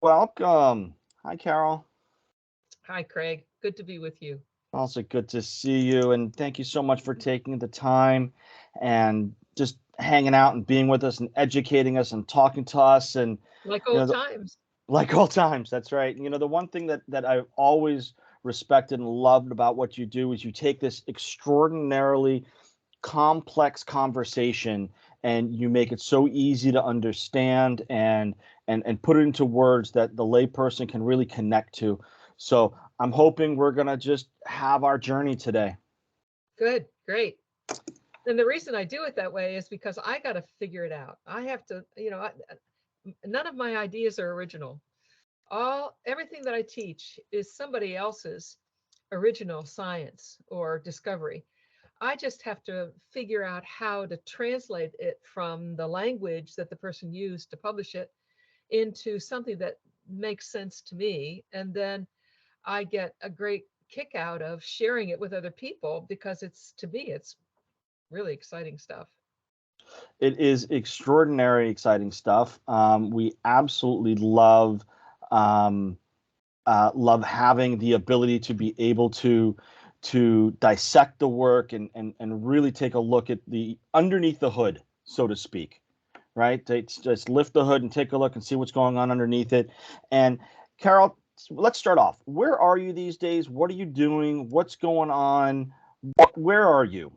Welcome. Hi, Carol. Hi, Craig. Good to be with you. Also good to see you, and thank you so much for taking the time and just hanging out and being with us and educating us and talking to us and Like you old know the, times. like old times. That's right. The one thing that I've always respected and loved about what you do is you take this extraordinarily complex conversation and you make it so easy to understand and put it into words that the layperson can really connect to. So I'm hoping we're gonna just have our journey today. Good, great. And the reason I do it that way is because I got to figure it out. I have to, none of my ideas are original. Everything that I teach is somebody else's original science or discovery. I just have to figure out how to translate it from the language that the person used to publish it into something that makes sense to me. And then I get a great kick out of sharing it with other people because to me, it's really exciting stuff. It is extraordinary, exciting stuff. We absolutely um, love having the ability to be able to dissect the work and really take a look at the underneath the hood, so to speak. Right? Just lift the hood and take a look and see what's going on underneath it. And Carol, let's start off. Where are you these days? What are you doing? What's going on? Where are you?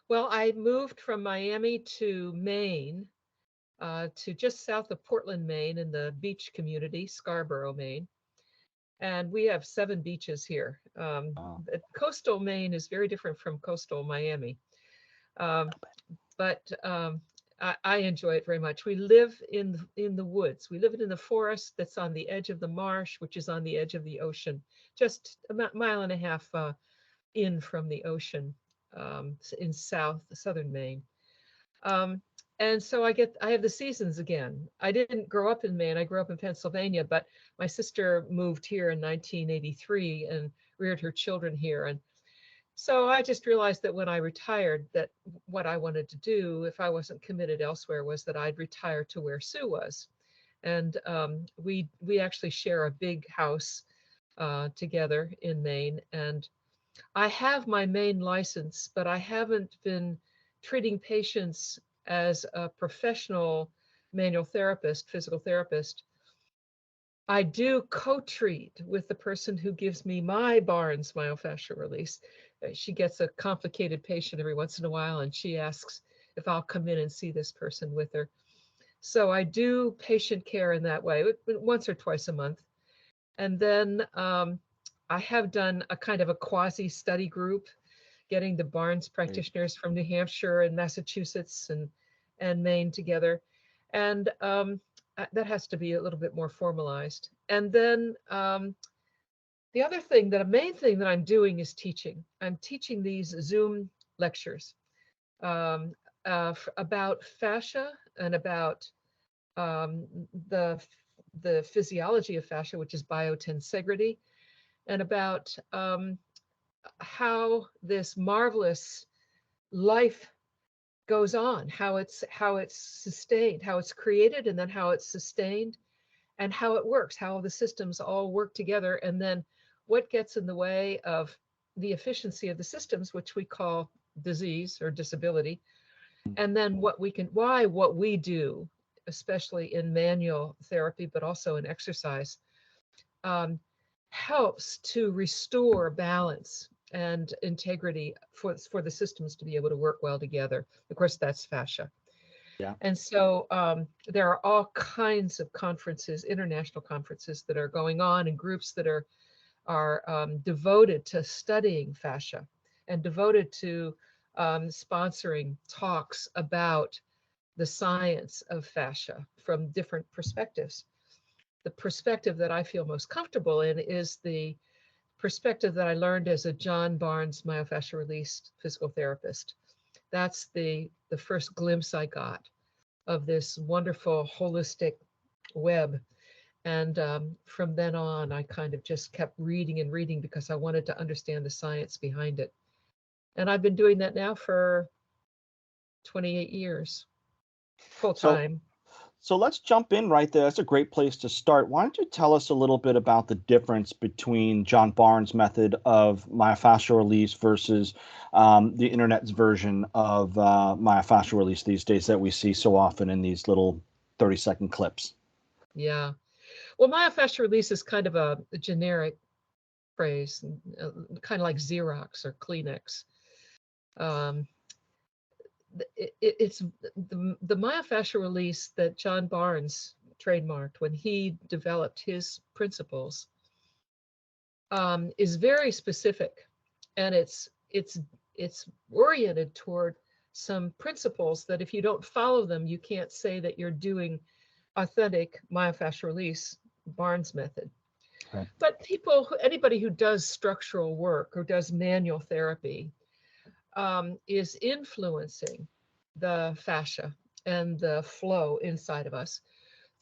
Well, I moved from Miami to Maine, to just south of Portland, Maine, in the beach community, Scarborough, Maine. And we have 7 beaches here. But coastal Maine is very different from coastal Miami. Um, but I enjoy it very much. We live in the woods. We live in the forest that's on the edge of the marsh, which is on the edge of the ocean, just a mile and a half in from the ocean, in southern Maine. Um, and so I have the seasons again. I didn't grow up in Maine. I grew up in Pennsylvania, but my sister moved here in 1983 and reared her children here. And so I just realized that when I retired, that what I wanted to do, if I wasn't committed elsewhere, was that I'd retire to where Sue was. And we actually share a big house together in Maine. And I have my Maine license, but I haven't been treating patients as a professional manual therapist, physical therapist. I do co-treat with the person who gives me my Barnes myofascial release. She gets a complicated patient every once in a while, and she asks if I'll come in and see this person with her. So I do patient care in that way, once or twice a month. And then I have done a kind of a quasi study group, getting the Barnes Great. practitioners from New Hampshire and Massachusetts and Maine together. And that has to be a little bit more formalized. And then the other thing, that a main thing that I'm doing is teaching. I'm teaching these Zoom lectures um, about fascia and about um, the the physiology of fascia, which is biotensegrity, and about how this marvelous life goes on, how it's sustained, how it's created, and then how it's sustained, and how it works, how the systems all work together, and then what gets in the way of the efficiency of the systems, which we call disease or disability, and then what we do, especially in manual therapy, but also in exercise, um, helps to restore balance and integrity for the systems to be able to work well together. Of course, that's fascia. Yeah. And so there are all kinds of conferences, international conferences that are going on, and groups that are devoted to studying fascia and devoted to sponsoring talks about the science of fascia from different perspectives. The perspective that I feel most comfortable in is the perspective that I learned as a John Barnes myofascial release physical therapist. That's the first glimpse I got of this wonderful holistic web. And from then on, I kind of just kept reading and reading because I wanted to understand the science behind it. And I've been doing that now for 28 years, full So time. So let's jump in right there. That's a great place to start. Why don't you tell us a little bit about the difference between John Barnes' method of myofascial release versus the internet's version of myofascial release these days that we see so often in these little 30-second clips? Yeah. Well, myofascial release is kind of a generic phrase, kind of like Xerox or Kleenex. Um, it's the myofascial release that John Barnes trademarked when he developed his principles, is very specific, and it's oriented toward some principles that if you don't follow them, you can't say that you're doing authentic myofascial release, Barnes method. Right. But anybody who does structural work or does manual therapy, is influencing the fascia and the flow inside of us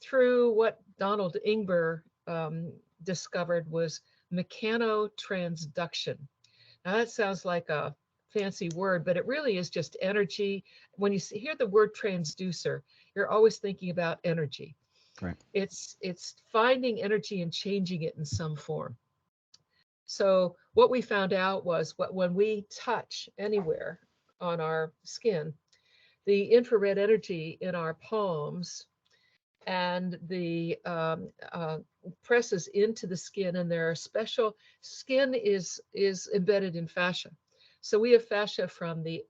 through what Donald Ingber discovered was mechanotransduction. Now that sounds like a fancy word, but it really is just energy. When you hear the word transducer, you're always thinking about energy. Right. It's finding energy and changing it in some form. So what we found out was when we touch anywhere on our skin, the infrared energy in our palms and the presses into the skin, and there are special skin is embedded in fascia. So we have fascia from the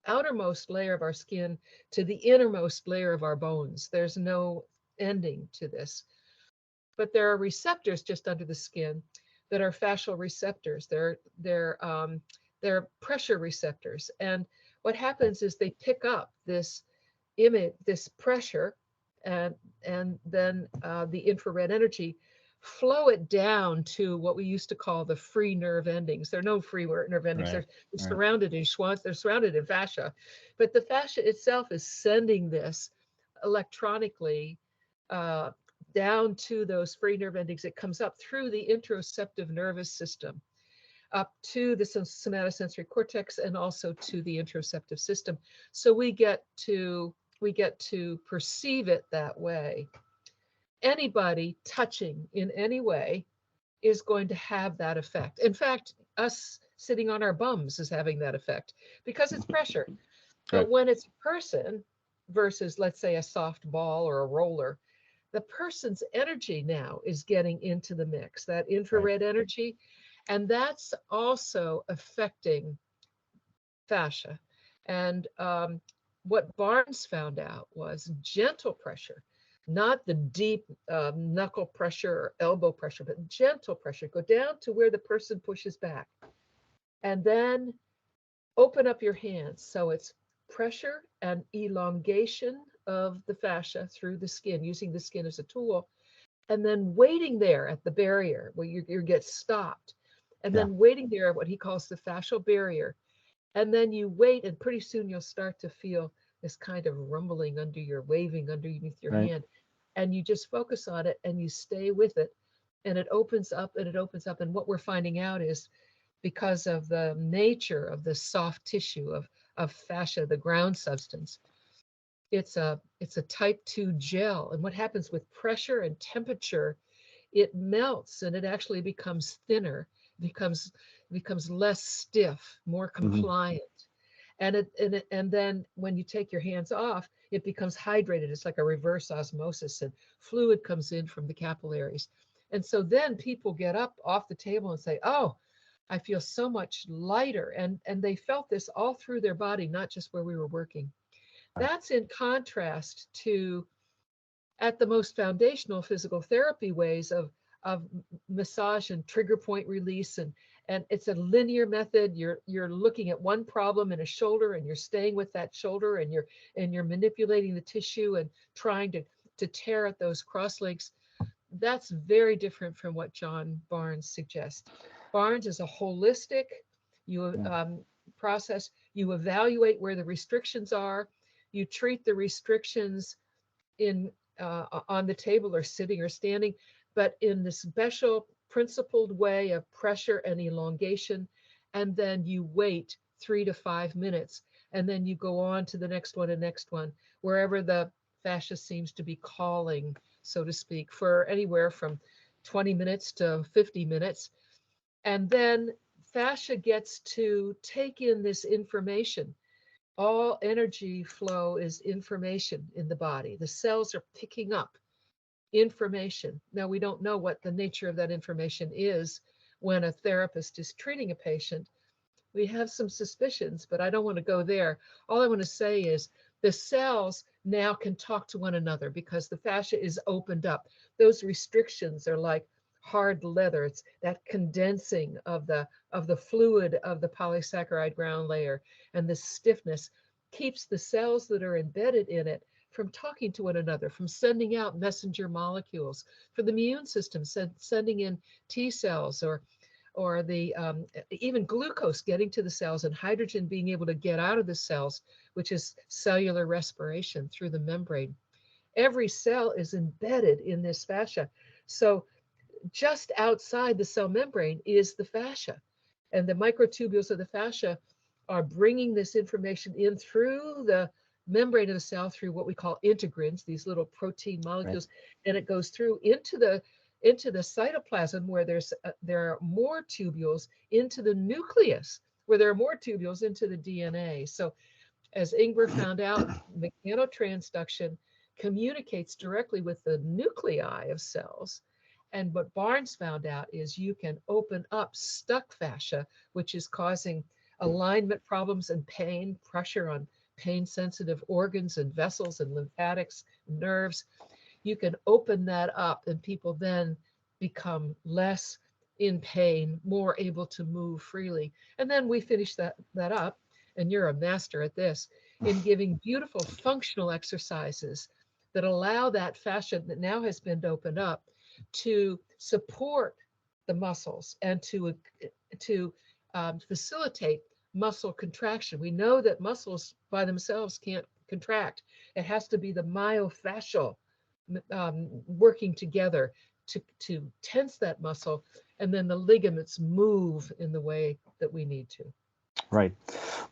outermost layer of our skin to the innermost layer of our bones. There's no ending to this. But there are receptors just under the skin that are fascial receptors. They're pressure receptors. And what happens is they pick up this image, this pressure, and then the infrared energy, flow it down to what we used to call the free nerve endings. There are no free nerve endings. Right. They're surrounded in schwanz. They're surrounded in fascia, but the fascia itself is sending this electronically down to those free nerve endings. It comes up through the interoceptive nervous system, up to the somatosensory cortex, and also to the interoceptive system. So we get to perceive it that way. Anybody touching in any way is going to have that effect. In fact, us sitting on our bums is having that effect because it's pressure. But Right. when it's a person versus, let's say, a soft ball or a roller, the person's energy now is getting into the mix, that infrared energy, and that's also affecting fascia. And what Barnes found out was gentle pressure, not the deep knuckle pressure or elbow pressure, but gentle pressure. Go down to where the person pushes back, and then open up your hands. So it's pressure and elongation of the fascia through the skin, using the skin as a tool, and then waiting there at the barrier where you get stopped, and Yeah. then waiting there at what he calls the fascial barrier. And then you wait, and pretty soon you'll start to feel this kind of rumbling waving underneath your Right. hand. And you just focus on it and you stay with it. And it opens up and it opens up. And what we're finding out is because of the nature of the soft tissue of fascia, the ground substance, it's a type 2 gel. And what happens with pressure and temperature, it melts and it actually becomes thinner, becomes less stiff, more Mm-hmm. compliant. And then when you take your hands off, it becomes hydrated. It's like a reverse osmosis, and fluid comes in from the capillaries. And so then people get up off the table and say, "Oh, I feel so much lighter." And they felt this all through their body, not just where we were working. That's in contrast to, at the most foundational physical therapy ways of massage and trigger point release, and it's a linear method. You're looking at one problem in a shoulder and you're staying with that shoulder, and you're manipulating the tissue and trying to tear at those cross links. That's very different from what John Barnes suggests. Barnes is a holistic process. You evaluate where the restrictions are, you treat the restrictions in on the table or sitting or standing, but in the special principled way of pressure and elongation. And then you wait 3 to 5 minutes, and then you go on to the next one and next one, wherever the fascia seems to be calling, so to speak, for anywhere from 20 minutes to 50 minutes. And then fascia gets to take in this information. All energy flow is information in the body. The cells are picking up information. Now, we don't know what the nature of that information is when a therapist is treating a patient. We have some suspicions, but I don't want to go there. All I want to say is the cells now can talk to one another because the fascia is opened up. Those restrictions are like hard leather. It's that condensing of the fluid of the polysaccharide ground layer, and the stiffness keeps the cells that are embedded in it from talking to one another, from sending out messenger molecules, for the immune system sending in T cells, or the even glucose getting to the cells, and hydrogen being able to get out of the cells, which is cellular respiration through the membrane. Every cell is embedded in this fascia. So just outside the cell membrane is the fascia, and the microtubules of the fascia are bringing this information in through the membrane of the cell, through what we call integrins, these little protein molecules, right. And it goes through into the cytoplasm, where there are more tubules, into the nucleus, where there are more tubules, into the DNA. So as Ingber found out, mechanotransduction communicates directly with the nuclei of cells. And what Barnes found out is you can open up stuck fascia, which is causing alignment problems and pain, pressure on pain-sensitive organs and vessels and lymphatics, nerves. You can open that up, and people then become less in pain, more able to move freely. And then we finish that up, and you're a master at this, in giving beautiful functional exercises that allow that fascia that now has been opened up to support the muscles and to facilitate muscle contraction. We know that muscles by themselves can't contract. It has to be the myofascial working together to tense that muscle, and then the ligaments move in the way that we need to. Right.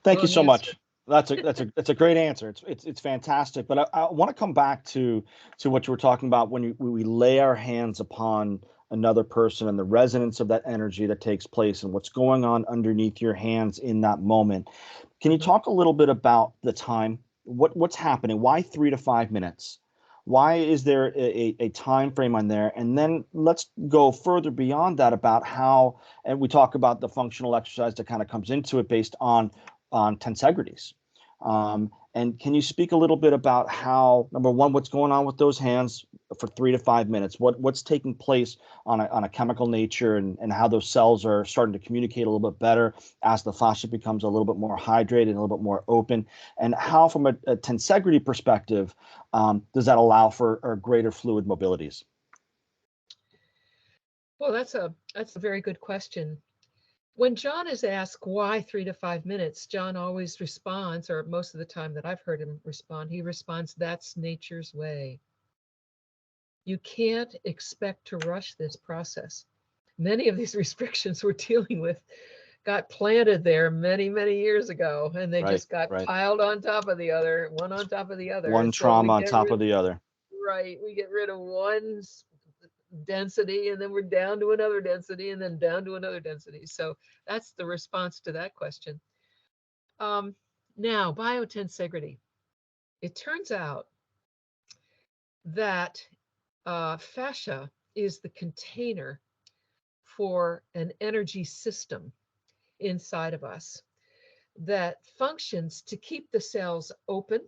Thank you so much. That's a great answer. It's fantastic. But I want to come back to what you were talking about when we lay our hands upon another person, and the resonance of that energy that takes place and what's going on underneath your hands in that moment. Can you talk a little bit about the time? What's happening? Why 3 to 5 minutes? Why is there a time frame on there? And then let's go further beyond that about how, and we talk about the functional exercise that kind of comes into it based on tensegrities. And can you speak a little bit about how, number one, what's going on with those hands for 3 to 5 minutes? What's taking place on a chemical nature, and how those cells are starting to communicate a little bit better as the fascia becomes a little bit more hydrated and a little bit more open? And how, from a tensegrity perspective, does that allow for greater fluid mobilities? Well, that's a very good question. When John is asked why 3 to 5 minutes, John always responds, or most of the time that I've heard him respond, he responds, "That's nature's way." You can't expect to rush this process. Many of these restrictions we're dealing with got planted there many, many years ago, and they just got piled on top of the other, one on top of the other. One trauma on top of the other. Right. We get rid of one density, and then we're down to another density, and then down to another density. So that's the response to that question. Now, biotensegrity. It turns out that fascia is the container for an energy system inside of us that functions to keep the cells open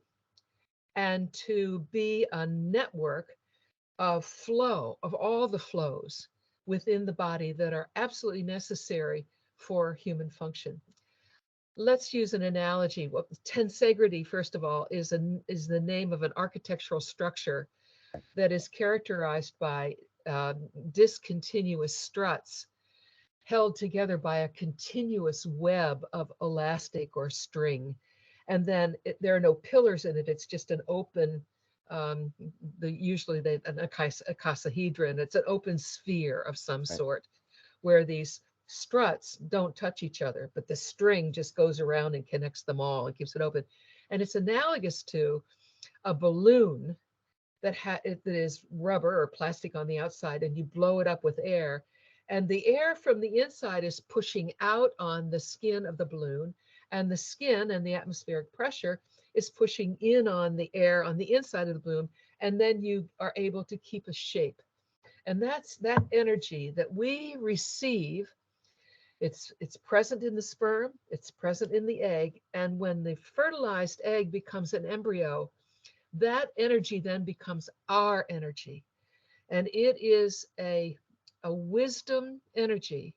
and to be a network of flow, of all the flows within the body that are absolutely necessary for human function. Let's use an analogy. Well, tensegrity, first of all, is the name of an architectural structure that is characterized by discontinuous struts held together by a continuous web of elastic or string. And then there are no pillars in it. It's just an open, usually an icosahedron. It's an open sphere of some sort, where these struts don't touch each other, but the string just goes around and connects them all and keeps it open. And it's analogous to a balloon that is rubber or plastic on the outside, and you blow it up with air. And the air from the inside is pushing out on the skin of the balloon, and the skin and the atmospheric pressure is pushing in on the air on the inside of the balloon, and then you are able to keep a shape. And that's that energy that we receive. It's present in the sperm, it's present in the egg, and when the fertilized egg becomes an embryo, that energy then becomes our energy. And it is a wisdom energy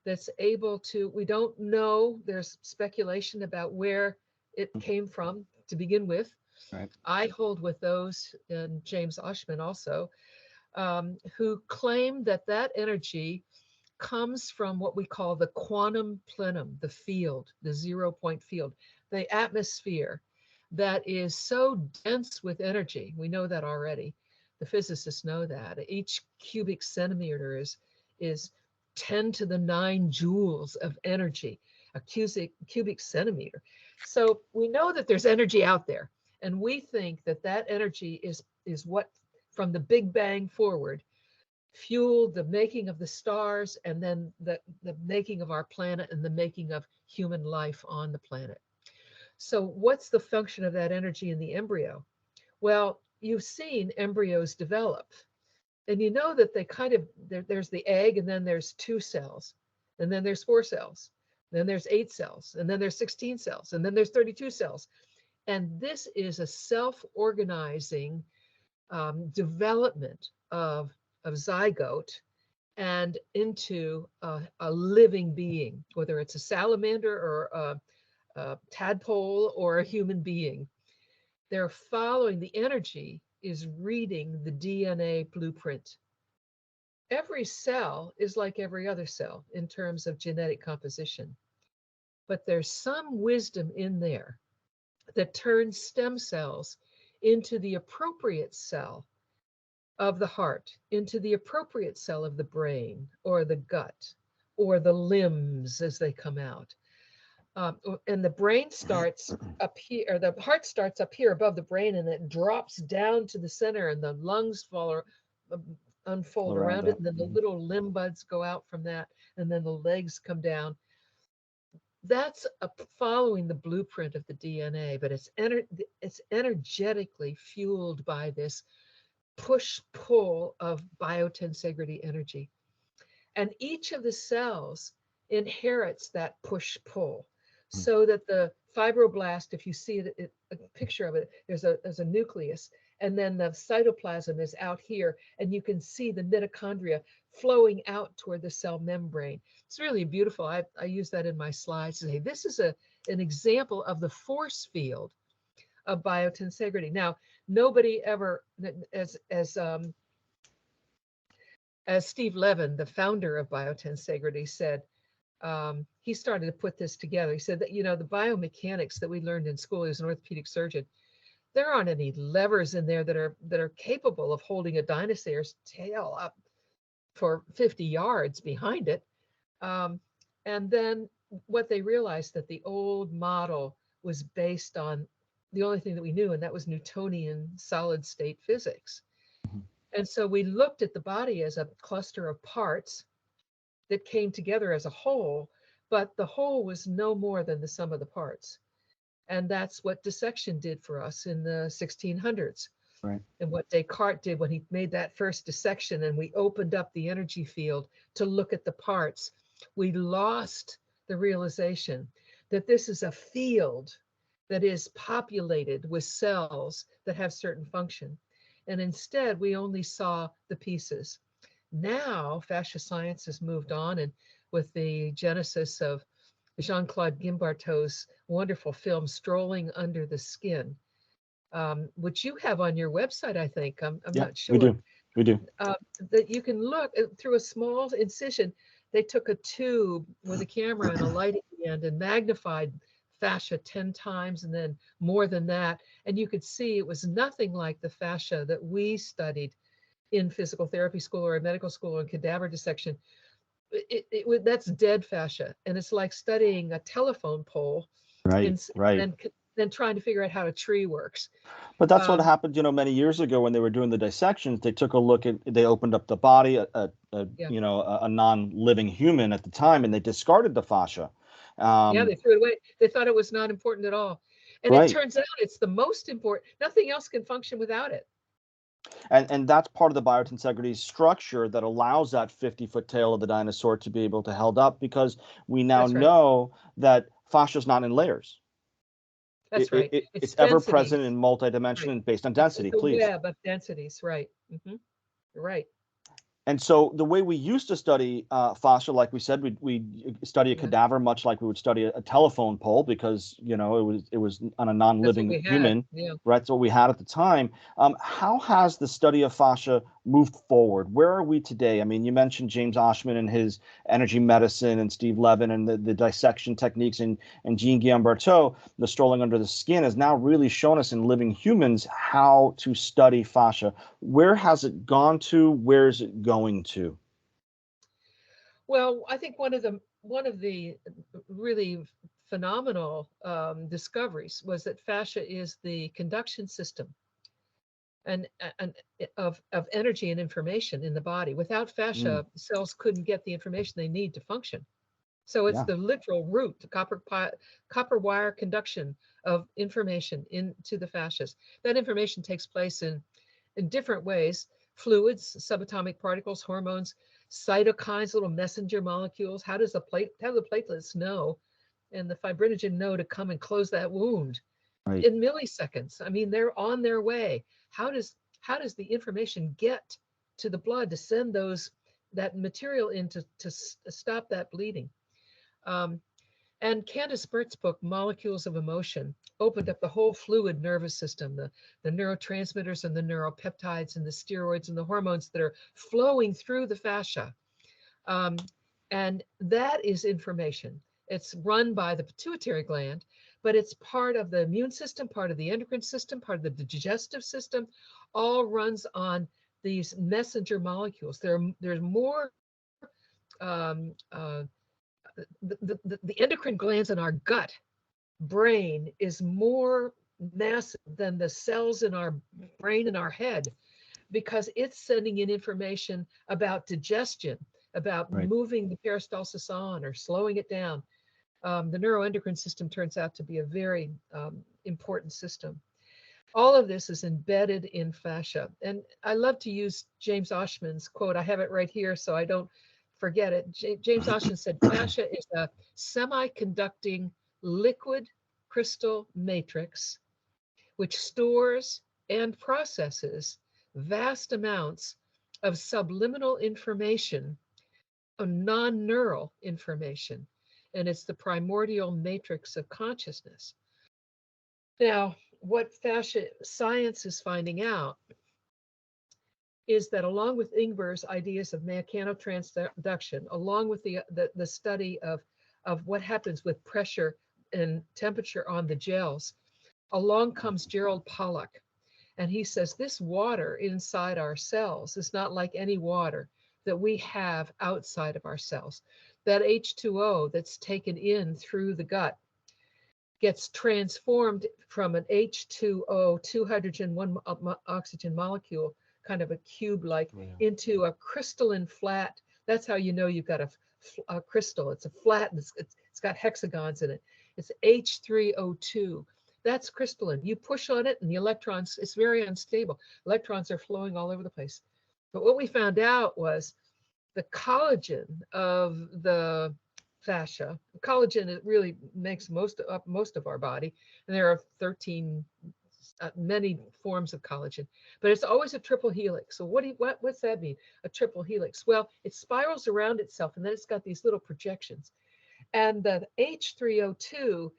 that's able to, we don't know, there's speculation about where it came from to begin with. Right. I hold with those, and James Oshman also, who claim that that energy comes from what we call the quantum plenum, the field, the 0 point field, the atmosphere that is so dense with energy. We know that already. The physicists know that. Each cubic centimeter is 10 to the 9 joules of energy, a cubic centimeter. So we know that there's energy out there. And we think that that energy is what, from the Big Bang forward, fueled the making of the stars, and then the making of our planet and the making of human life on the planet. So what's the function of that energy in the embryo? Well, you've seen embryos develop, and you know that they kind of, there's the egg, and then there's 2 cells, and then there's 4 cells, then there's 8 cells, and then there's 16 cells, and then there's 32 cells. And this is a self-organizing development of zygote and into a living being, whether it's a salamander or a tadpole or a human being. They're following, the energy is reading the DNA blueprint. Every cell is like every other cell in terms of genetic composition, but there's some wisdom in there that turns stem cells into the appropriate cell of the heart, into the appropriate cell of the brain or the gut or the limbs as they come out. And the brain starts up here, or the heart starts up here above the brain, and it drops down to the center, and the lungs unfold around it, and then the little limb buds go out from that, and then the legs come down. That's following the blueprint of the DNA, but it's energetically fueled by this push-pull of biotensegrity energy. And each of the cells inherits that push-pull, so that the fibroblast, if you see it, a picture of it, there's a nucleus, and then the cytoplasm is out here, and you can see the mitochondria flowing out toward the cell membrane. It's really beautiful. I use that in my slides to say this is an example of the force field of biotensegrity. Now, nobody ever, as Steve Levin, the founder of Biotensegrity, said, he started to put this together. He said that, the biomechanics that we learned in school, as an orthopedic surgeon, there aren't any levers in there that are capable of holding a dinosaur's tail up for 50 yards behind it. And then what they realized, that the old model was based on the only thing that we knew, and that was Newtonian solid state physics. And so we looked at the body as a cluster of parts that came together as a whole, but the whole was no more than the sum of the parts. And that's what dissection did for us in the 1600s. Right. And what Descartes did when he made that first dissection, and we opened up the energy field to look at the parts, we lost the realization that this is a field that is populated with cells that have certain function. And instead, we only saw the pieces. Now, fascia science has moved on, and with the genesis of Jean-Claude Guimbarteau's wonderful film, Strolling Under the Skin, which you have on your website, I think. I'm not sure. We do. That you can look through a small incision. They took a tube with a camera and a light at the end and magnified fascia 10 times and then more than that. And you could see it was nothing like the fascia that we studied in physical therapy school or medical school or in cadaver dissection. That's dead fascia. And it's like studying a telephone pole. Right. And than trying to figure out how a tree works. But that's what Um, happened, many years ago when they were doing the dissections. They took a look at, they opened up the body, yeah, a non-living human at the time, and they discarded the fascia. yeah, Um, they threw it away. They thought it was not important at all. And it right. turns out it's the most important. Nothing else can function without it. And that's part of the biotensegrity structure that allows that 50-foot tail of the dinosaur to be able to held up, because we now That's right. know that fascia is not in layers. That's right. It's It's ever density. present in multi-dimension Right. and based on It's density, a please. web of densities. Right. Right. And so the way we used to study fascia, like we said, we study a Yeah. cadaver much like we would study a telephone pole, because it was on a That's what non-living we had. human, Yeah. right? That's what we had at the time. How has the study of fascia moved forward? Where are we today? I mean, you mentioned James Oshman and his energy medicine, and Steve Levin and the dissection techniques, and Jean-Guillaume Berthaud, the strolling under the skin, has now really shown us in living humans how to study fascia. Where has it gone to? Where is it going to? Well, I think one of the really phenomenal discoveries was that fascia is the conduction system and of energy and information in the body. Without Mm, fascia, cells couldn't get the information they need to function. So it's yeah, the literal root, the copper wire conduction of information into the fascias. That information takes place in different ways: fluids, subatomic particles, hormones, cytokines, little messenger molecules. How do the platelets know and the fibrinogen know to come and close that wound right. in milliseconds? I mean, they're on their way. How does the information get to the blood to send that material in to stop that bleeding? Um, and Candace Burt's book, Molecules of Emotion, opened up the whole fluid nervous system, the neurotransmitters and the neuropeptides and the steroids and the hormones that are flowing through the fascia. Um, and that is information. It's run by the pituitary gland, but it's part of the immune system, part of the endocrine system, part of the digestive system, all runs on these messenger molecules. There's more um, the endocrine glands in our gut brain is more massive than the cells in our brain and our head, because it's sending in information about digestion, about Right. moving the peristalsis on or slowing it down. The neuroendocrine system turns out to be a very important system. All of this is embedded in fascia. And I love to use James Oshman's quote. I have it right here so I don't forget it. James Oshman said, fascia is a semi-conducting liquid crystal matrix which stores and processes vast amounts of subliminal information, of non-neural information. And it's the primordial matrix of consciousness. Now, what fascia science is finding out is that, along with Ingber's ideas of mechanotransduction, along with the study of what happens with pressure and temperature on the gels, along comes Gerald Pollack. And he says this water inside our cells is not like any water that we have outside of our cells. That H2O that's taken in through the gut gets transformed from an H2O, two hydrogen, one oxygen molecule, kind of a cube like, Yeah. into a crystalline flat. That's how you know you've got a crystal. It's a flat, and it's got hexagons in it. It's H3O2. That's crystalline. You push on it and the electrons, it's very unstable. Electrons are flowing all over the place. But what we found out was the collagen of the fascia. Collagen, it really makes most of our body, and there are 13 many forms of collagen, but it's always a triple helix. So what's that mean? A triple helix? Well, it spirals around itself, and then it's got these little projections. And the H3O2,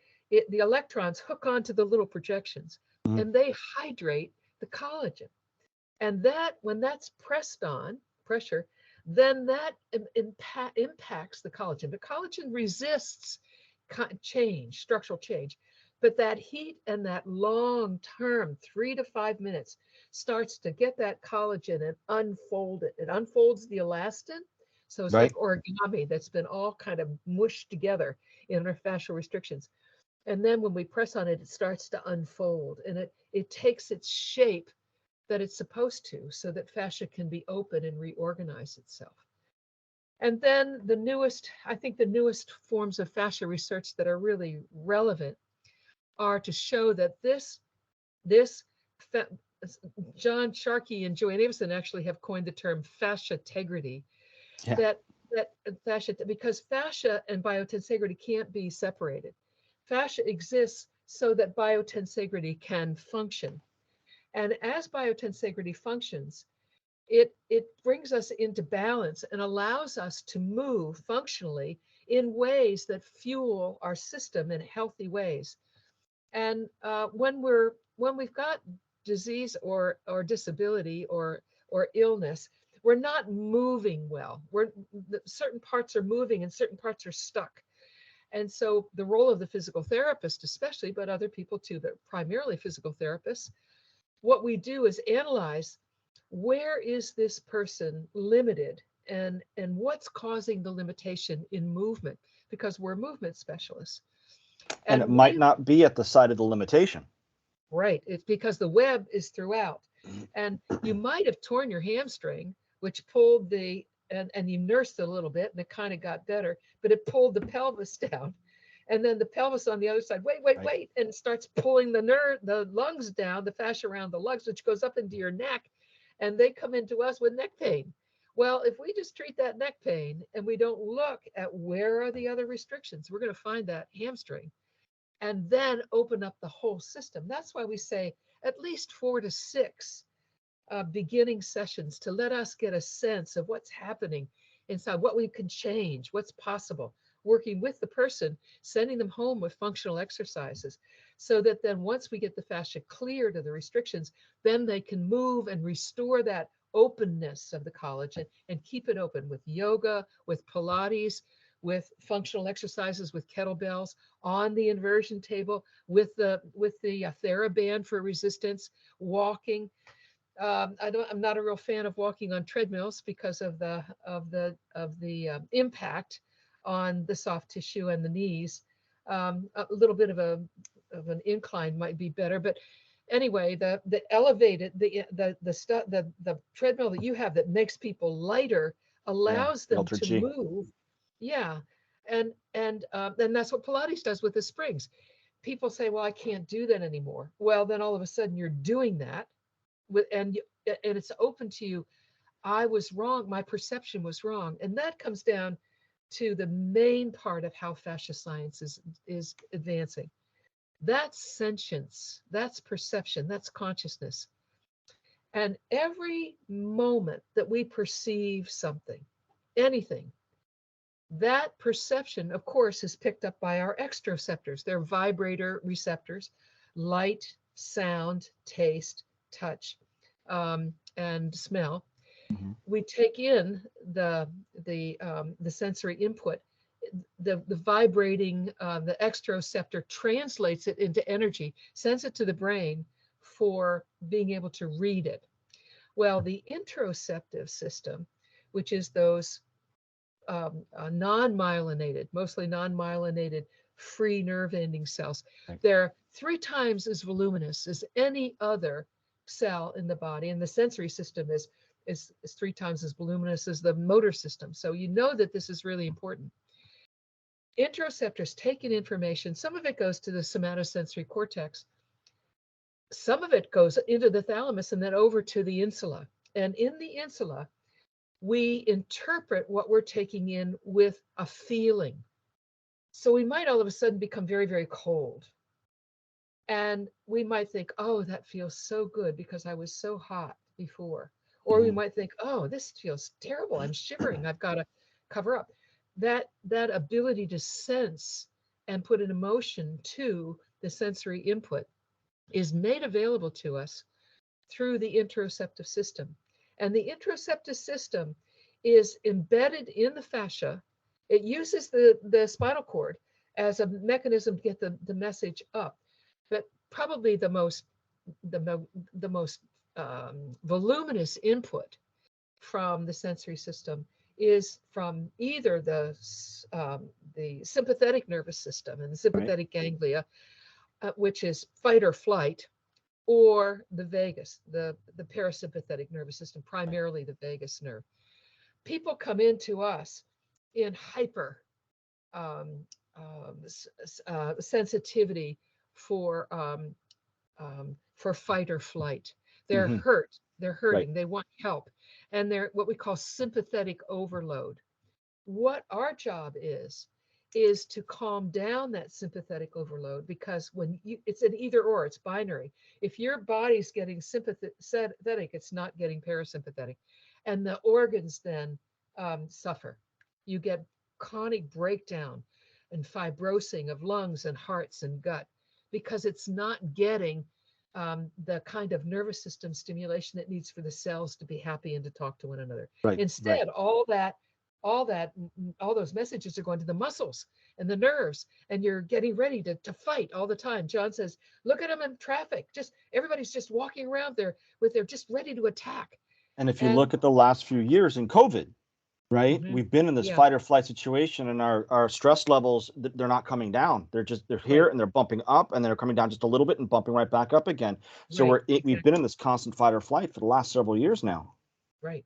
the electrons hook onto the little projections, Mhm. and they hydrate the collagen. And that, when that's pressed on, pressure, then that impacts the collagen. But collagen resists change, structural change. But that heat and that long term, 3 to 5 minutes, starts to get that collagen and unfold it. It unfolds the elastin. So it's like Right. origami that's been all kind of mushed together in our fascial restrictions. And then when we press on it, it starts to unfold, and it takes its shape that it's supposed to, so that fascia can be open and reorganize itself. And then I think the newest forms of fascia research that are really relevant are to show that this John Sharkey and Joanne Avison actually have coined the term fascia-tegrity, Yeah. that fascia, because fascia and biotensegrity can't be separated. Fascia exists so that biotensegrity can function. And as biotensegrity functions, it brings us into balance and allows us to move functionally in ways that fuel our system in healthy ways. And when we've got disease or disability or illness, we're not moving well. Certain parts are moving and certain parts are stuck. And so the role of the physical therapist, especially, but other people too, but primarily physical therapists, what we do is analyze, where is this person limited, and what's causing the limitation in movement, because we're movement specialists. And it And might not be at the site of the limitation. right, it's because the web is throughout. And you might have torn your hamstring, which pulled and you nursed it a little bit and it kind of got better, but it pulled the pelvis down. And then the pelvis on the other side, wait, and it starts pulling the lungs down, the fascia around the lungs, which goes up into your neck, and they come into us with neck pain. Well, if we just treat that neck pain and we don't look at where are the other restrictions, we're going to find that hamstring and then open up the whole system. That's why we say at least 4 to 6 beginning sessions to let us get a sense of what's happening inside, what we can change, what's possible, working with the person, sending them home with functional exercises, so that then once we get the fascia cleared of the restrictions, then they can move and restore that openness of the collagen and keep it open with yoga, with Pilates, with functional exercises, with kettlebells, on the inversion table, with the TheraBand for resistance, walking. I'm not a real fan of walking on treadmills because of the impact on the soft tissue and the knees. A little bit of an incline might be better, but anyway, the elevated the treadmill that you have that makes people lighter allows them Ultra to G. move. Yeah, and that's what Pilates does with the springs. People say, well, I can't do that anymore. Well, then all of a sudden you're doing that and it's open to you. I was wrong. My perception was wrong. And that comes down to the main part of how fascia science is advancing. That's sentience, that's perception, that's consciousness. And every moment that we perceive something, anything, that perception, of course, is picked up by our exteroceptors. They're vibrator receptors: light, sound, taste, touch, and smell. Mm-hmm. We take in the sensory input. The vibrating, the exteroceptor translates it into energy, sends it to the brain for being able to read it. Well, the interoceptive system, which is those non-myelinated, mostly non-myelinated free nerve ending cells. Right. They're 3 times as voluminous as any other cell in the body, and the sensory system is 3 times as voluminous as the motor system. So you know that this is really important. Interoceptors take in information. Some of it goes to the somatosensory cortex. Some of it goes into the thalamus and then over to the insula. And in the insula, we interpret what we're taking in with a feeling. So we might all of a sudden become very, very cold. And we might think, oh, that feels so good because I was so hot before. Or we might think, oh, this feels terrible. I'm shivering. I've got to cover up. That ability to sense and put an emotion to the sensory input is made available to us through the interoceptive system. And the interoceptive system is embedded in the fascia. It uses the spinal cord as a mechanism to get the message up. But probably the most voluminous input from the sensory system is from either the sympathetic nervous system and the sympathetic ganglia, which is fight or flight, or the vagus, the parasympathetic nervous system, primarily the vagus nerve. People come into us in hyper sensitivity for fight or flight. They're hurt. They're hurting. They want help, and they're what we call sympathetic overload. What our job is to calm down that sympathetic overload, because when it's an either or, it's binary. If your body's getting sympathetic, it's not getting parasympathetic, and the organs then suffer. You get chronic breakdown and fibrosing of lungs and hearts and gut, because it's not getting the kind of nervous system stimulation that needs for the cells to be happy and to talk to one another. Instead, all those messages are going to the muscles and the nerves, and you're getting ready to fight all the time. John says, look at them in traffic. Just everybody's just walking around there they're just ready to attack. And if you look at the last few years in COVID, right, we've been in this fight or flight situation, and our stress levels, they're not coming down. They're here and they're bumping up, and they're coming down just a little bit and bumping right back up again. So we've been in this constant fight or flight for the last several years now. Right.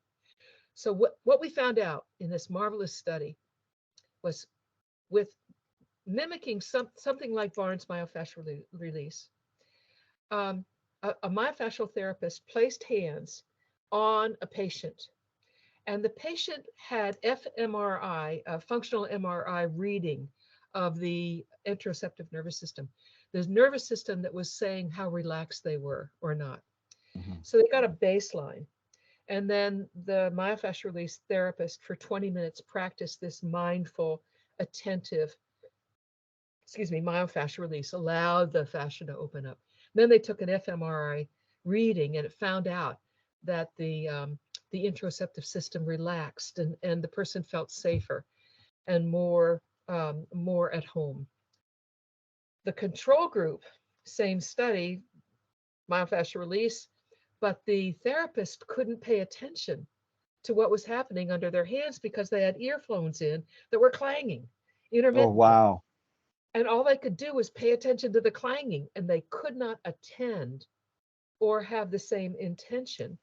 So what we found out in this marvelous study was, with mimicking something like Barnes myofascial release, a myofascial therapist placed hands on a patient, and the patient had fMRI, a functional MRI reading of the interoceptive nervous system, the nervous system that was saying how relaxed they were or not. So they got a baseline. And then the myofascial release therapist for 20 minutes practiced this mindful, attentive, myofascial release, allowed the fascia to open up. Then they took an fMRI reading, and it found out that the interoceptive system relaxed, and the person felt safer and more at home. The control group, same study, myofascial release, but the therapist couldn't pay attention to what was happening under their hands because they had earphones in that were clanging intermittently. Oh, wow. And all they could do was pay attention to the clanging, and they could not attend or have the same intention.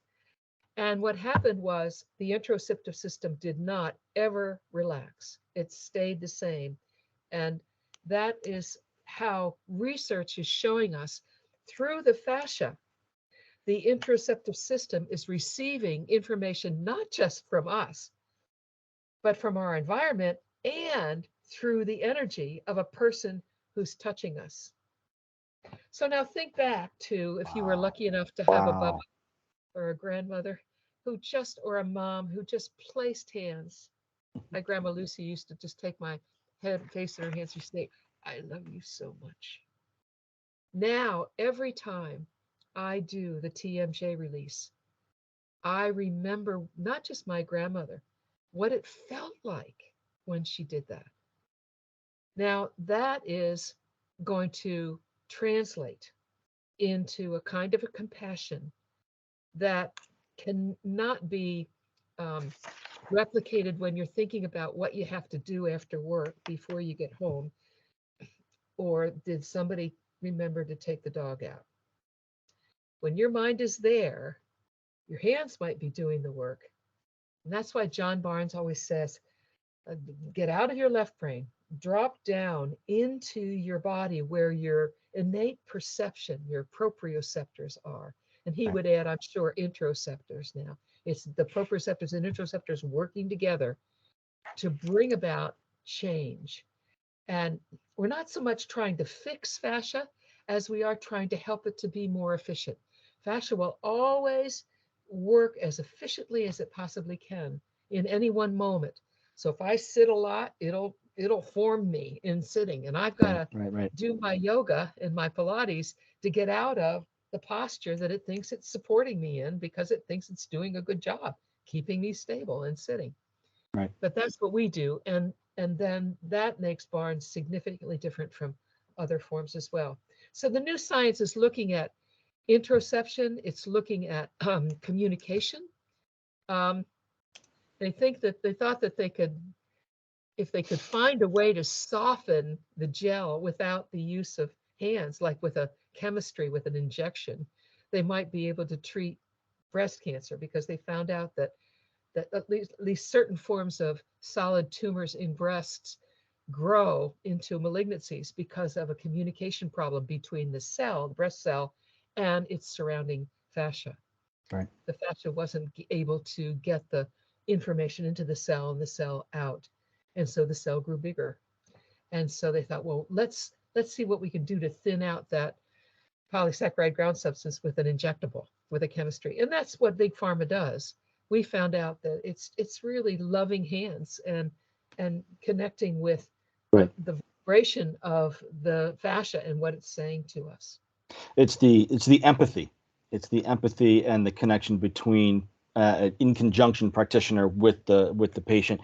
And what happened was the interoceptive system did not ever relax. It stayed the same. And that is how research is showing us through the fascia. The interoceptive system is receiving information not just from us, but from our environment and through the energy of a person who's touching us. So now think back to if you were lucky enough to have a Bubba or a grandmother who just, or a mom who just placed hands. My grandma Lucy used to just take my head, face in her hands. She'd say, I love you so much. Now, every time I do the TMJ release, I remember not just my grandmother, what it felt like when she did that. Now, that is going to translate into a kind of a compassion that cannot be replicated when you're thinking about what you have to do after work before you get home, or did somebody remember to take the dog out. When your mind is there, your hands might be doing the work. And that's why John Barnes always says, get out of your left brain, drop down into your body where your innate perception, your proprioceptors are. And he would add, I'm sure, interoceptors now. It's the proprioceptors and interoceptors working together to bring about change. And we're not so much trying to fix fascia as we are trying to help it to be more efficient. Fascia will always work as efficiently as it possibly can in any one moment. So if I sit a lot, it'll form me in sitting, and I've got to do my yoga and my Pilates to get out of the posture that it thinks it's supporting me in, because it thinks it's doing a good job keeping me stable and sitting. Right. But that's what we do, and then that makes Barnes significantly different from other forms as well. So the new science is looking at interoception. It's looking at communication. They thought that they could, if they could find a way to soften the gel without the use of hands, like with a chemistry, with an injection, they might be able to treat breast cancer, because they found out that at least certain forms of solid tumors in breasts grow into malignancies because of a communication problem between the cell, the breast cell, and its surrounding fascia. Right. The fascia wasn't able to get the information into the cell and the cell out. And so the cell grew bigger. And so they thought, well, let's see what we can do to thin out that polysaccharide ground substance with an injectable, with a chemistry. And that's what big pharma does. We found out that it's really loving hands and connecting with Right. the vibration of the fascia and what it's saying to us. It's the empathy. It's the empathy and the connection between in conjunction practitioner with the patient.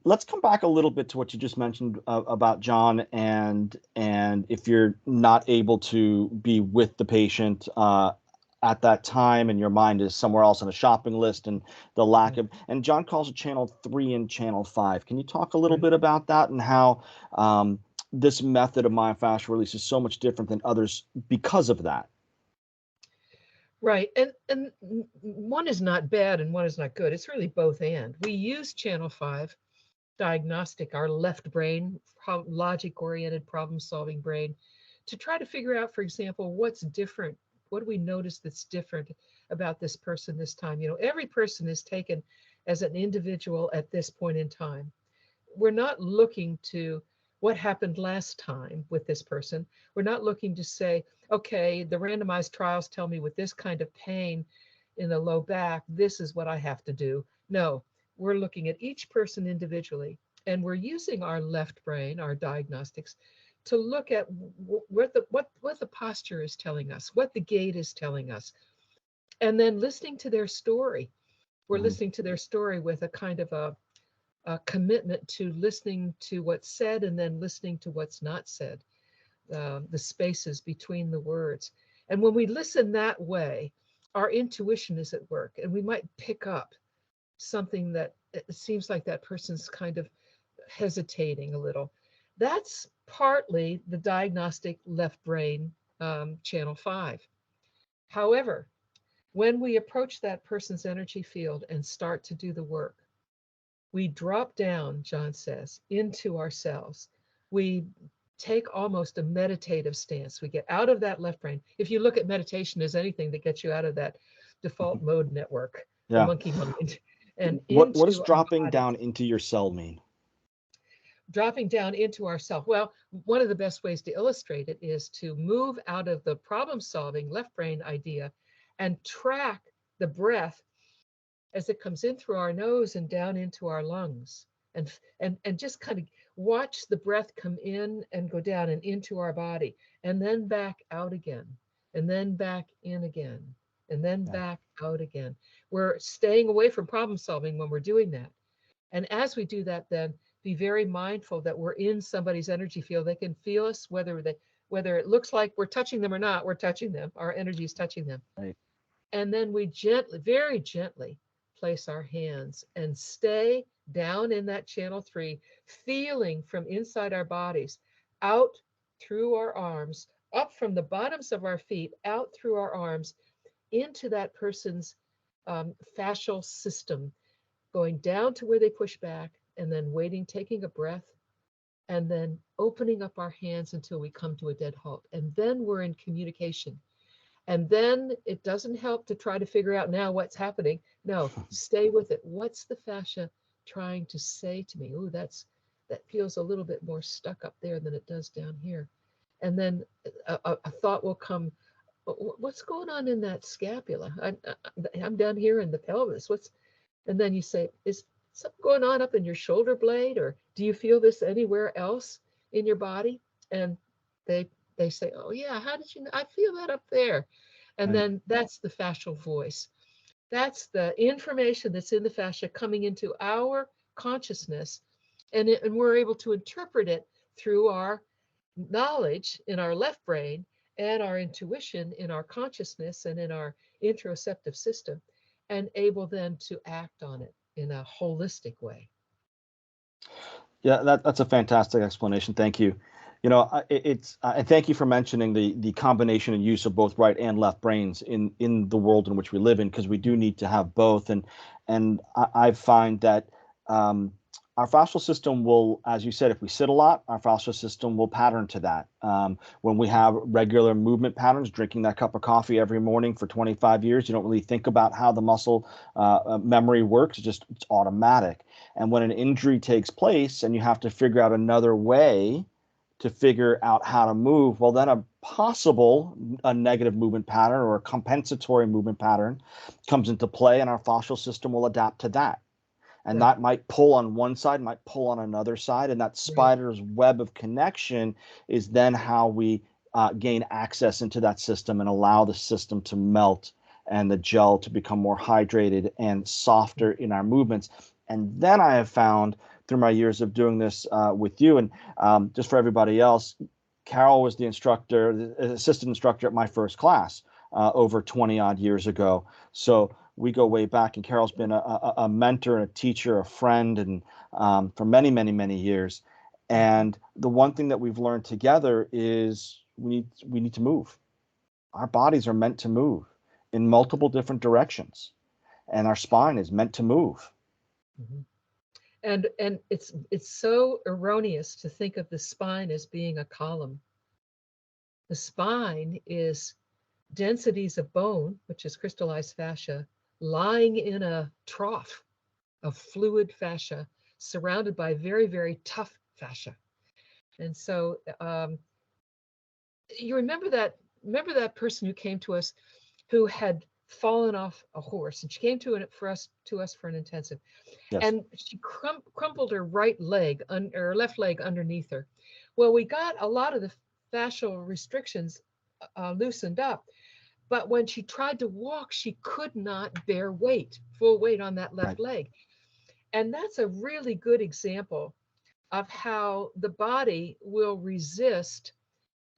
Let's come back a little bit to what you just mentioned about John, and if you're not able to be with the patient at that time, and your mind is somewhere else on a shopping list, and the lack of, and John calls it channel 3 and channel 5. Can you talk a little bit about that, and how this method of myofascial release is so much different than others because of that? Right. And one is not bad and one is not good. It's really both and. We use channel 5 diagnostic, our left brain, logic oriented problem solving brain, to try to figure out, for example, what's different. What do we notice that's different about this person this time? You know, every person is taken as an individual at this point in time. We're not looking to what happened last time with this person. We're not looking to say, okay, the randomized trials tell me with this kind of pain in the low back, this is what I have to do. No, we're looking at each person individually, and we're using our left brain, our diagnostics, to look at what the posture is telling us, what the gait is telling us, and then listening to their story. We're listening to their story with a kind of a commitment to listening to what's said and then listening to what's not said, the spaces between the words. And when we listen that way, our intuition is at work, and we might pick up something that it seems like that person's kind of hesitating a little. That's partly the diagnostic left brain, channel 5. However, when we approach that person's energy field and start to do the work, we drop down, John says, into ourselves. We take almost a meditative stance. We get out of that left brain. If you look at meditation as anything that gets you out of that default mode network, the Yeah. monkey mind, and What does into our dropping body, down into your cell mean? dropping down into ourself. Well, one of the best ways to illustrate it is to move out of the problem solving left brain idea and track the breath as it comes in through our nose and down into our lungs, and just kind of watch the breath come in and go down and into our body, and then back out again, and then back in again, and then back out again. We're staying away from problem solving when we're doing that. And as we do that, then be very mindful that we're in somebody's energy field. They can feel us, whether it looks like we're touching them or not, we're touching them. Our energy is touching them. Right. And then we gently, very gently, place our hands and stay down in that channel 3, feeling from inside our bodies, out through our arms, up from the bottoms of our feet, out through our arms, into that person's fascial system, going down to where they push back, and then waiting, taking a breath, and then opening up our hands until we come to a dead halt. And then we're in communication. And then it doesn't help to try to figure out now what's happening. No, stay with it. What's the fascia trying to say to me? Oh, that feels a little bit more stuck up there than it does down here. And then a thought will come. What's going on in that scapula? I'm down here in the pelvis. And then you say, is something going on up in your shoulder blade, or do you feel this anywhere else in your body? And they say, oh yeah, how did you know? I feel that up there. And Right. then that's the fascial voice. That's the information that's in the fascia coming into our consciousness. And we're able to interpret it through our knowledge in our left brain and our intuition in our consciousness and in our interoceptive system, and able then to act on it. in a holistic way. Yeah, that's a fantastic explanation. Thank you. And thank you for mentioning the combination and use of both right and left brains in the world in which we live in, because we do need to have both. And I find that our fascial system will, as you said, if we sit a lot, our fascial system will pattern to that. When we have regular movement patterns, drinking that cup of coffee every morning for 25 years, you don't really think about how the muscle memory works. It's automatic. And when an injury takes place and you have to figure out another way to figure out how to move, well, then a negative movement pattern or a compensatory movement pattern comes into play, and our fascial system will adapt to that. And Right. that might pull on one side, might pull on another side. And that spider's web of connection is then how we gain access into that system and allow the system to melt and the gel to become more hydrated and softer in our movements. And then I have found through my years of doing this with you, and just for everybody else, Carol was the assistant instructor at my first class over 20 odd years ago. So we go way back, and Carol's been a mentor and a teacher, a friend, and for many, many, many years. And the one thing that we've learned together is we need to move. Our bodies are meant to move in multiple different directions, and our spine is meant to move. Mm-hmm. And it's so erroneous to think of the spine as being a column. The spine is densities of bone, which is crystallized fascia, lying in a trough of fluid fascia surrounded by very, very tough fascia. And so you remember that person who came to us who had fallen off a horse, and she came to us for an intensive. Yes. And she crumpled her right leg or left leg underneath her. Well, we got a lot of the fascial restrictions loosened up, but when she tried to walk, she could not bear full weight on that left leg. And that's a really good example of how the body will resist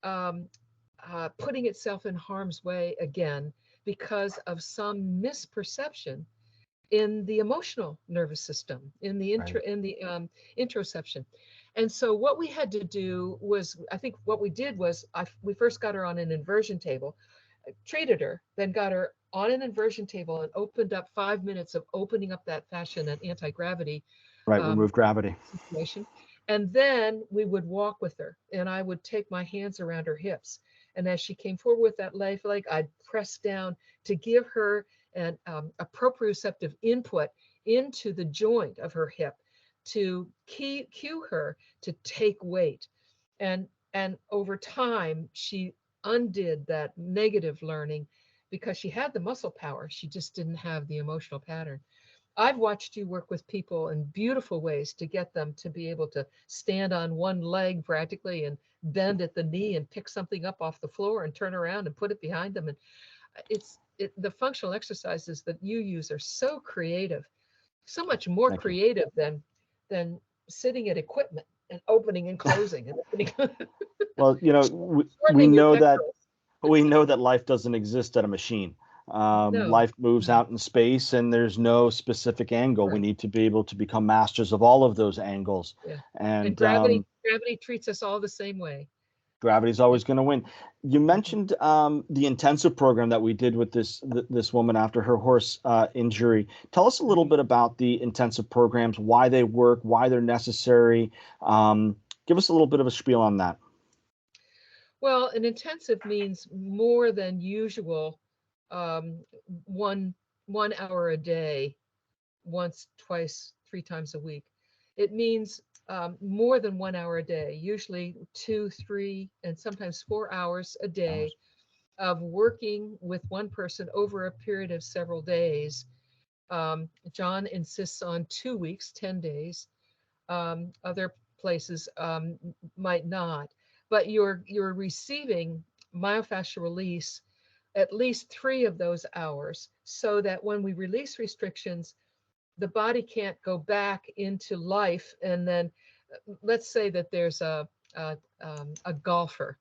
putting itself in harm's way again because of some misperception in the emotional nervous system, in the interoception. And so what we had to do was, I think what we did was we first got her on an inversion table, treated her, then got her on an inversion table and opened up 5 minutes of opening up that fascia and anti-gravity remove gravity situation. And then we would walk with her, and I would take my hands around her hips. And as she came forward with that left leg, I'd press down to give her an a proprioceptive input into the joint of her hip to cue her to take weight. And over time, she undid that negative learning because she had the muscle power. She just didn't have the emotional pattern. I've watched you work with people in beautiful ways to get them to be able to stand on one leg practically and bend at the knee and pick something up off the floor and turn around and put it behind them. And the functional exercises that you use are so creative, so much more Thank you. creative than sitting at equipment and opening and closing and opening. Well, we know that life doesn't exist at a machine. No. Life moves out in space, and there's no specific angle. Right. We need to be able to become masters of all of those angles. Yeah. And gravity treats us all the same way. gravity's always going to win. You mentioned the intensive program that we did with this woman after her horse injury. Tell us a little bit about the intensive programs, why they work, why they're necessary. Give us a little bit of a spiel on that. Well, an intensive means more than usual, one hour a day, once, twice, 3 times a week. It means more than 1 hour a day, usually 2, 3, and sometimes 4 hours a day of working with one person over a period of several days. John insists on 2 weeks, 10 days. Other places might not, but you're receiving myofascial release at least 3 of those hours, so that when we release restrictions, the body can't go back into life. And then let's say that there's a golfer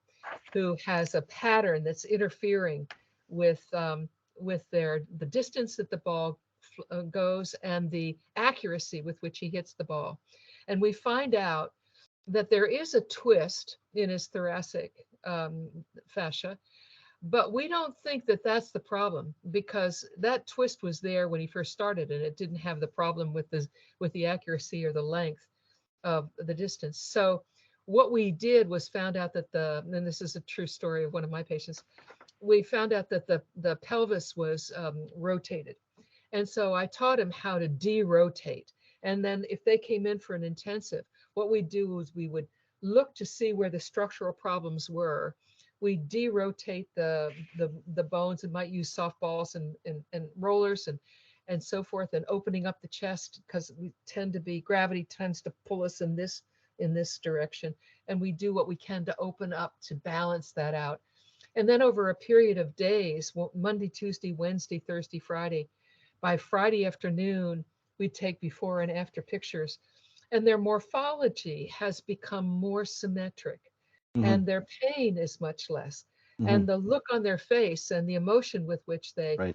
who has a pattern that's interfering with the distance that the ball goes and the accuracy with which he hits the ball. And we find out that there is a twist in his thoracic fascia, but we don't think that that's the problem, because that twist was there when he first started and it didn't have the problem with the accuracy or the length of the distance. So what we did was found out that and this is a true story of one of my patients, we found out that the pelvis was rotated. And so I taught him how to de-rotate. And then if they came in for an intensive, what we do was we would look to see where the structural problems were. We de-rotate the bones, and might use softballs and rollers and so forth, and opening up the chest, because we tend to be, gravity tends to pull us in this direction. And we do what we can to open up to balance that out. And then over a period of days, Monday, Tuesday, Wednesday, Thursday, Friday, by Friday afternoon, we take before and after pictures, and their morphology has become more symmetric, and their pain is much less. And the look on their face and the emotion with which they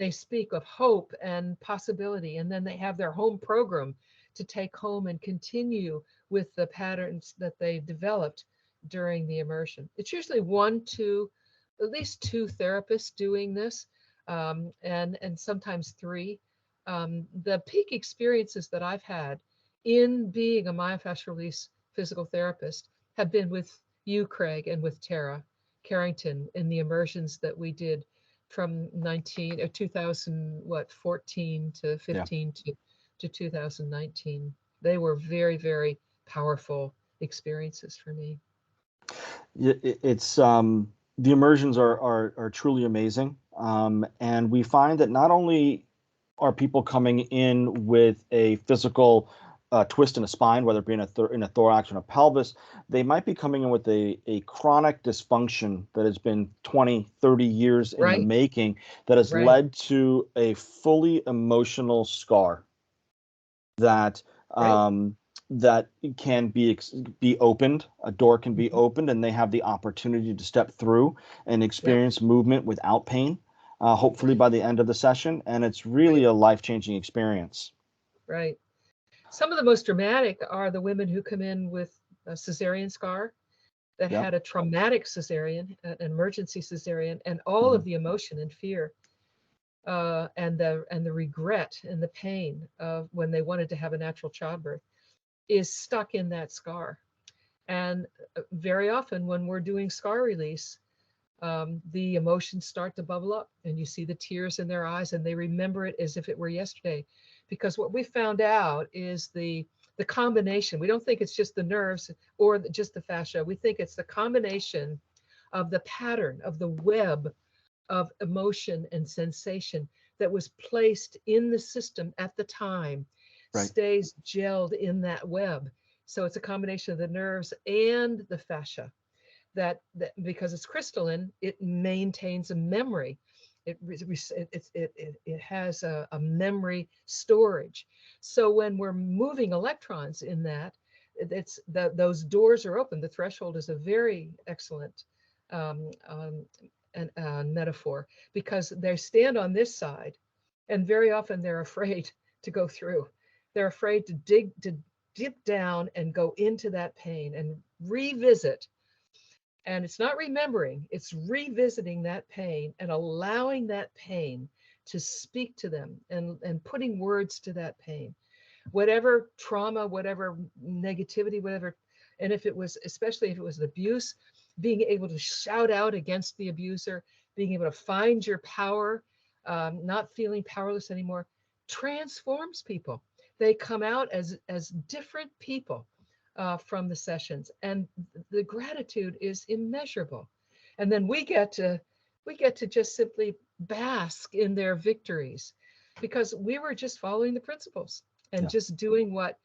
speak of hope and possibility, and then they have their home program to take home and continue with the patterns that they developed during the immersion. It's usually at least two therapists doing this, and sometimes three. The peak experiences that I've had in being a myofascial release physical therapist have been with you, Craig, and with Tara Carrington in the immersions that we did from 2014 to 15 to 2019. They were very, very powerful experiences for me. It's the immersions are truly amazing, and we find that not only are people coming in with a physical twist in a spine, whether it be in a thorax or a pelvis, they might be coming in with a chronic dysfunction that has been 20, 30 years in the making, that has led to a fully emotional scar that that can be opened. A door can be opened, and they have the opportunity to step through and experience movement without pain, hopefully by the end of the session. And it's really a life-changing experience. Right. Some of the most dramatic are the women who come in with a cesarean scar that had a traumatic cesarean, an emergency cesarean, and all of the emotion and fear, and the regret and the pain of when they wanted to have a natural childbirth is stuck in that scar. And very often when we're doing scar release, the emotions start to bubble up, and you see the tears in their eyes, and they remember it as if it were yesterday. Because what we found out is the combination. We don't think it's just the nerves or just the fascia. We think it's the combination of the pattern of the web of emotion and sensation that was placed in the system at the time, stays gelled in that web. So it's a combination of the nerves and the fascia that because it's crystalline, it maintains a memory. It has a memory storage. So when we're moving electrons in that, those doors are open. The threshold is a very excellent metaphor, because they stand on this side, and very often they're afraid to go through. They're afraid to dip down and go into that pain and revisit. And it's not remembering, it's revisiting that pain and allowing that pain to speak to them, and putting words to that pain. Whatever trauma, whatever negativity, whatever, and especially if it was abuse, being able to shout out against the abuser, being able to find your power, not feeling powerless anymore, transforms people. They come out as different people from the sessions, and the gratitude is immeasurable. And then we get to just simply bask in their victories, because we were just following the principles and just doing what,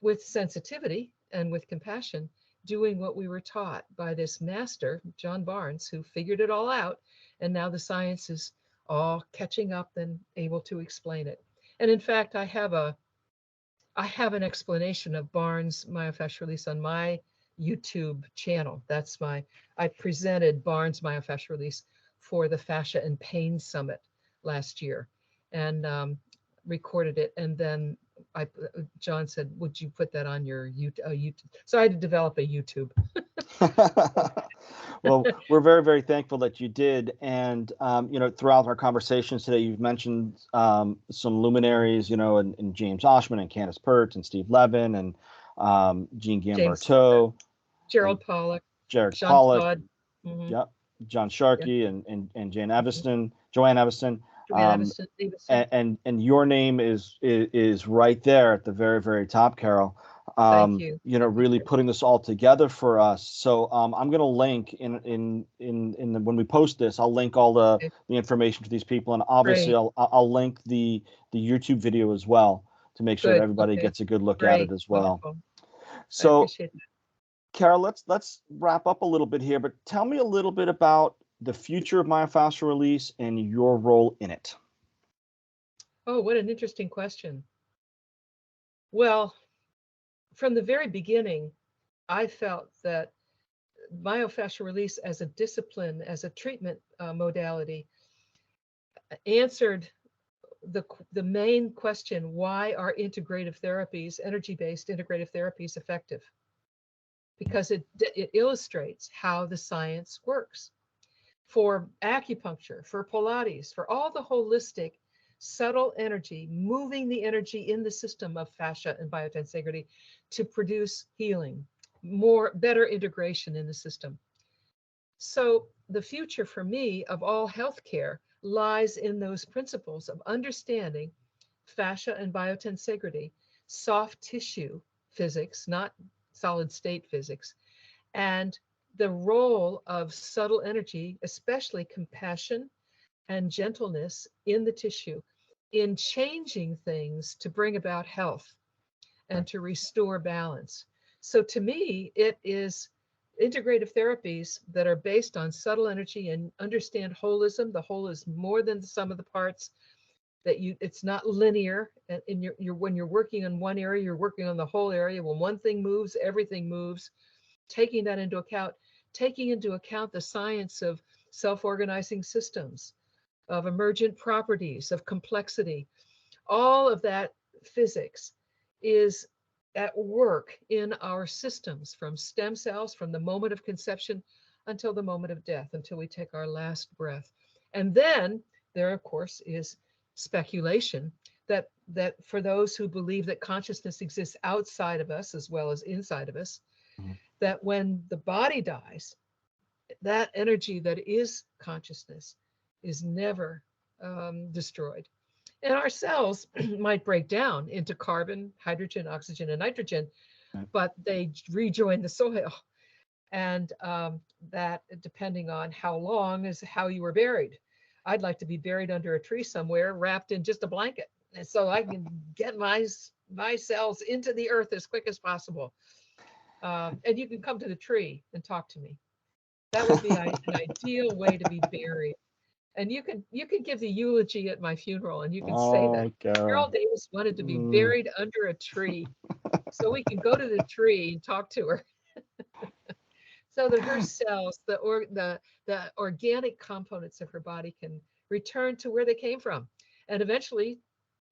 with sensitivity and with compassion, doing what we were taught by this master, John Barnes, who figured it all out. And now the science is all catching up and able to explain it. And in fact, I have an explanation of Barnes myofascial release on my YouTube channel. I presented Barnes myofascial release for the Fascia and Pain Summit last year. And recorded it, and then John said, "Would you put that on your YouTube?" So I had to develop a YouTube. Well, we're very, very thankful that you did. And, throughout our conversations today, you've mentioned some luminaries, and James Oshman and Candace Pert and Steve Levin and Jean Gambarteau, Gerald Pollack, Jared Jean Pollack, Todd, mm-hmm. Yep, John Sharkey, Yeah. and Joanne Eveston. And your name is right there at the very, very top, Carol. Thank you. Really putting this all together for us. So I'm going to link in when we post this, I'll link all the information to these people, and obviously I'll link the YouTube video as well to make sure that everybody gets a good look at it as well. Wonderful. So, I appreciate that. Carol, let's wrap up a little bit here, but tell me a little bit about the future of myofascial release and your role in it. Oh, what an interesting question. Well, from the very beginning, I felt that myofascial release as a discipline, as a treatment modality, answered the main question: why are integrative therapies, energy-based integrative therapies, effective? Because it illustrates how the science works. For acupuncture, for Pilates, for all the holistic, subtle energy, moving the energy in the system of fascia and biotensegrity to produce healing, better integration in the system. So the future for me of all healthcare lies in those principles of understanding fascia and biotensegrity, soft tissue physics, not solid state physics, and the role of subtle energy, especially compassion and gentleness in the tissue, in changing things to bring about health and to restore balance. So to me, it is integrative therapies that are based on subtle energy and understand holism. The whole is more than the sum of the parts. It's not linear. And when you're working on one area, you're working on the whole area. When one thing moves, everything moves. Taking that into account, taking into account the science of self-organizing systems, of emergent properties, of complexity. All of that physics is at work in our systems, from stem cells, from the moment of conception until the moment of death, until we take our last breath. And then there, of course, is speculation that for those who believe that consciousness exists outside of us as well as inside of us, that when the body dies, that energy that is consciousness is never destroyed. And our cells might break down into carbon, hydrogen, oxygen, and nitrogen, but they rejoin the soil. And that, depending on how long, is how you were buried. I'd like to be buried under a tree somewhere, wrapped in just a blanket, and so I can get my cells into the earth as quick as possible. And you can come to the tree and talk to me. That would be an ideal way to be buried. And you can give the eulogy at my funeral, and you can say that Carol Davis wanted to be buried under a tree, so we can go to the tree and talk to her. So that her cells, the organic components of her body, can return to where they came from, and eventually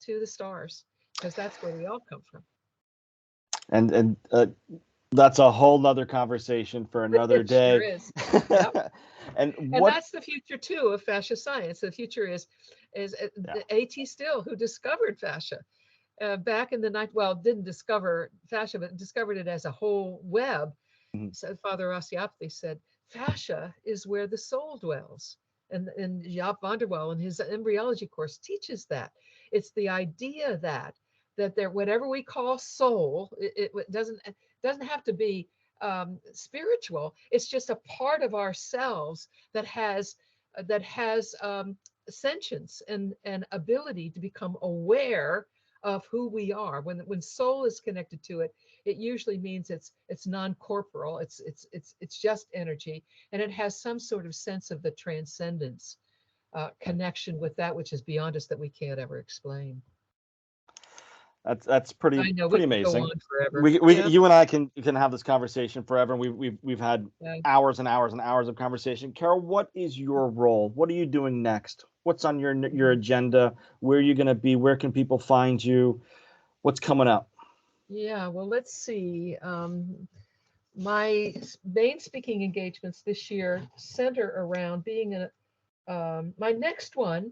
to the stars, because that's where we all come from. And that's a whole nother conversation for another day. Sure is. Yep. and that's the future too of fascia science. The future is the A.T. Still, who discovered fascia back in the night. Well, didn't discover fascia, but discovered it as a whole web. So Father Osteopathy said fascia is where the soul dwells, and Jaap van der Wal in his embryology course teaches that. It's the idea that there, whatever we call soul, it doesn't have to be spiritual. It's just a part of ourselves that has sentience and ability to become aware of who we are. When soul is connected to it, it usually means it's non-corporal. It's just energy, and it has some sort of sense of the transcendence, connection with that which is beyond us that we can't ever explain. That's pretty I know we could go amazing. on forever. Yeah. You and I can have this conversation forever. And we've had Yeah. hours and hours and hours of conversation. Carol, what is your role? What are you doing next? What's on your agenda? Where are you going to be? Where can people find you? What's coming up? Yeah, well, let's see. My main speaking engagements this year center around being my next one,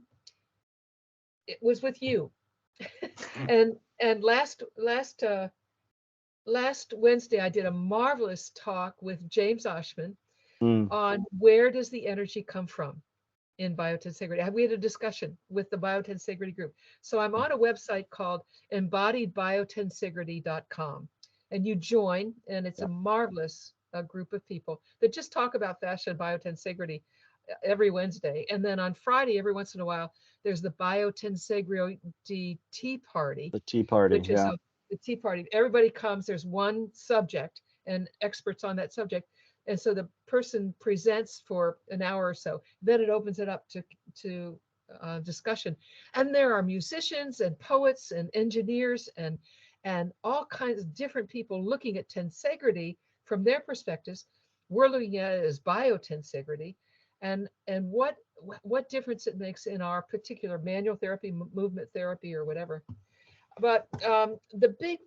it was with you. And last Wednesday I did a marvelous talk with James Oshman Mm, on where does the energy come from in biotensegrity. We had a discussion with the Biotensegrity group. So I'm on a website called embodiedbiotensegrity.com, and you join, and it's yeah. a marvelous group of people that just talk about fascia and biotensegrity every Wednesday. And then on Friday, every once in a while, there's the Biotensegrity Tea Party, The Tea Party. which is Yeah. the tea party. Everybody comes, there's one subject and experts on that subject. And so the person presents for an hour or so. Then it opens it up to discussion. And there are musicians and poets and engineers and all kinds of different people looking at tensegrity from their perspectives. We're looking at it as biotensegrity and what difference it makes in our particular manual therapy, movement therapy, or whatever. But the big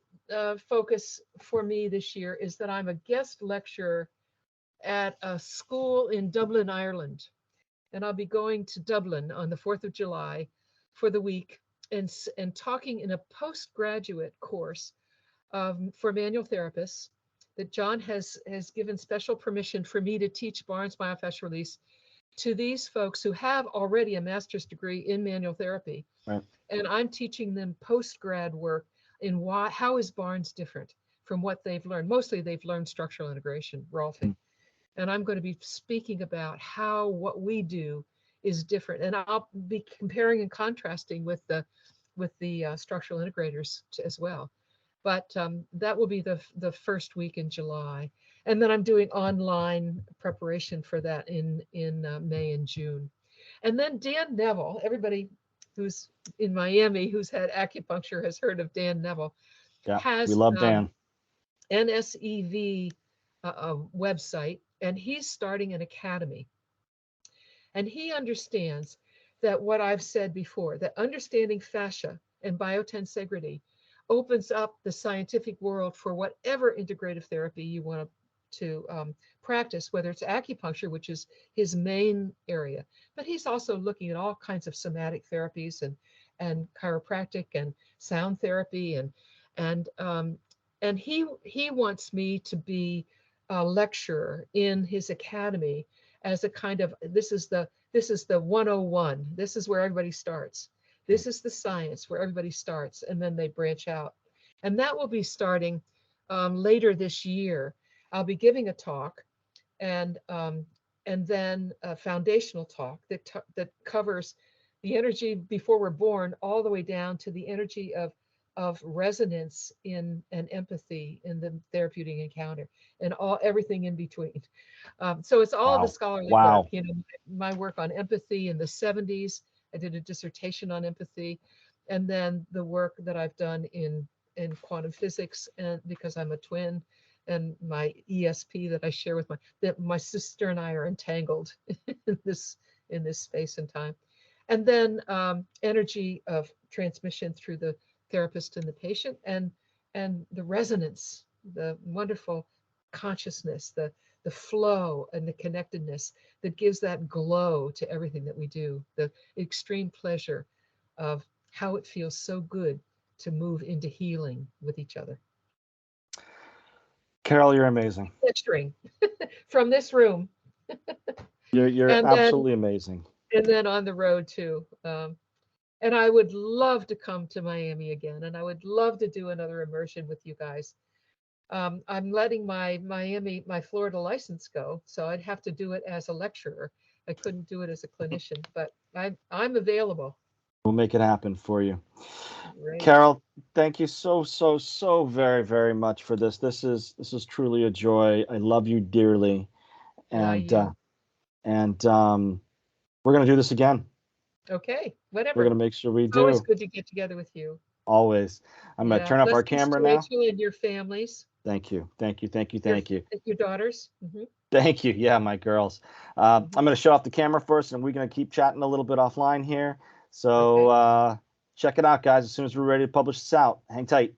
focus for me this year is that I'm a guest lecturer at a school in Dublin, Ireland. And I'll be going to Dublin on the 4th of July for the week and talking in a postgraduate course for manual therapists that John has given special permission for me to teach Barnes myofascial release to these folks who have already a master's degree in manual therapy. Right. And I'm teaching them post-grad work in how is Barnes different from what they've learned. Mostly they've learned structural integration, Rolfing. And I'm going to be speaking about how what we do is different. And I'll be comparing and contrasting with the structural integrators as well. But that will be the first week in July. And then I'm doing online preparation for that in May and June. And then Dan Neville, everybody who's in Miami who's had acupuncture has heard of Dan Neville, Yeah. We has love Dan. NSEV website, and he's starting an academy. And he understands that what I've said before, that understanding fascia and biotensegrity opens up the scientific world for whatever integrative therapy you want to practice, whether it's acupuncture, which is his main area, but he's also looking at all kinds of somatic therapies and chiropractic and sound therapy and he wants me to be a lecturer in his academy as a kind of this is the 101. This is where everybody starts. This is the science where everybody starts, and then they branch out. And that will be starting later this year. I'll be giving a talk, and then a foundational talk that covers the energy before we're born, all the way down to the energy of resonance in and empathy in the therapeutic encounter, and everything in between. So it's all the scholarly work. Wow. You know, my work on empathy in the 70s. I did a dissertation on empathy, and then the work that I've done in quantum physics, and because I'm a twin, and my ESP that I share with my sister and I are entangled in this space and time, and then energy of transmission through the therapist and the patient, and the resonance, the wonderful consciousness, the flow and the connectedness that gives that glow to everything that we do, the extreme pleasure of how it feels so good to move into healing with each other. Carol, you're amazing. Picturing from this room. You're absolutely amazing. And then on the road too. And I would love to come to Miami again, and I would love to do another immersion with you guys. I'm letting my Florida license go, so I'd have to do it as a lecturer. I couldn't do it as a clinician, but I'm available. We'll make it happen for you. Great. Carol, thank you so very, very much for this. This is truly a joy. I love you dearly. And we're going to do this again. Okay, whatever. We're going to make sure we It's do. always good to get together with you. Always. I'm going to Yeah. turn off our Blessings camera to now. Rachel and your families, Thank you. Thank you. Thank you. your Thank you. your daughters. Thank you. Yeah, my girls. I'm going to shut off the camera first, and we're going to keep chatting a little bit offline here. So Okay. check it out, guys, as soon as we're ready to publish this out. Hang tight.